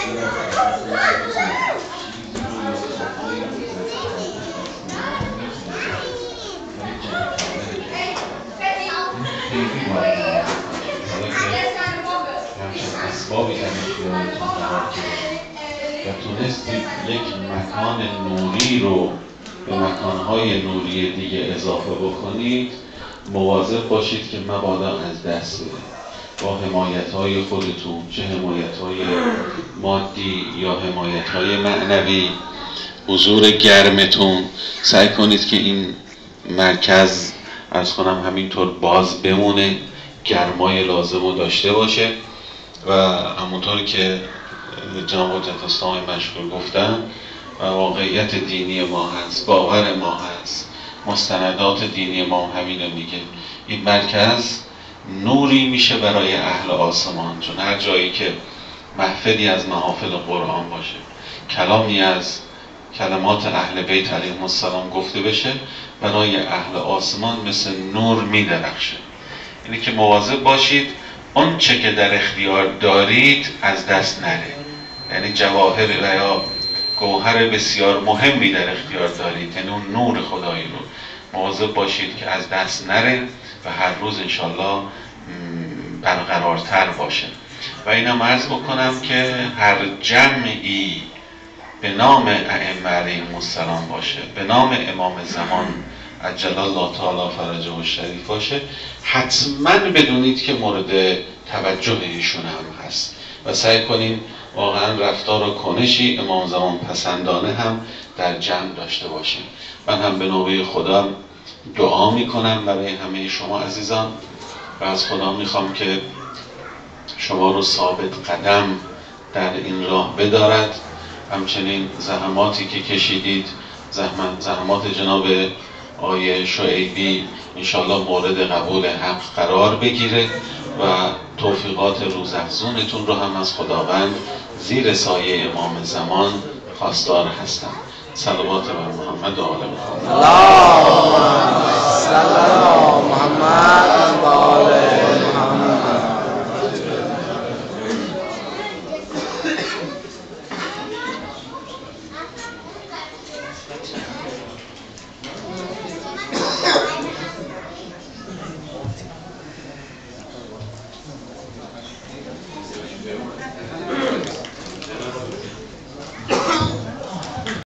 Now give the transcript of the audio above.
خیلی باید حالا که همچنین اسبابی در اختیارتون قرار گرفت و تونستید یک مکان نوری رو به مکانهای نوری دیگه اضافه بکنید، مواظب باشید که مبادا از دست بده. با حمایت‌های خودتون، چه حمایت‌های مادی یا حمایت‌های معنوی، حضور گرمتون، سعی کنید که این مرکز عرض کنم همینطور باز بمونه، گرمای لازم رو داشته باشه و همونطور که جناب حجت اسلام مشکور گفتن و واقعیت دینی ما هست، باور ما هست، مستندات دینی ما همینو میگه، این مرکز نوری میشه برای اهل آسمان. چون هر جایی که محفلی از محافل قرآن باشه، کلامی از کلمات اهل بیت علیهم السلام گفته بشه، برای اهل آسمان مثل نور میدرخشه. یعنی که مواظب باشید اون چه که در اختیار دارید از دست نره. یعنی جواهر و یا گوهر بسیار مهمی در اختیار دارید، یعنی اون نور خدایی رو مواظب باشید که از دست نره و هر روز انشالله برقرارتر باشه. و اینم عرض بکنم که هر جمعی به نام ائمه علیهم السلام باشه، به نام امام زمان عجل الله تعالی فرجه الشریف باشه، حتما بدونید که مورد توجه ایشون هم هست و سعی کنیم واقعا رفتار و کنشی امام زمان پسندانه هم در جمع داشته باشیم. من هم به نوبه خدا دعا میکنم برای همه شما عزیزان و از خدا میخوام که شما رو ثابت قدم در این راه بدارد. همچنین زحماتی که کشیدید، زحمات جناب آقای شعیبی انشالله مورد قبول حق قرار بگیره و توفیقات روزافزونتون رو هم از خداوند زیر سایه امام زمان خواستار هستم. صلوات بر محمد و آل محمد.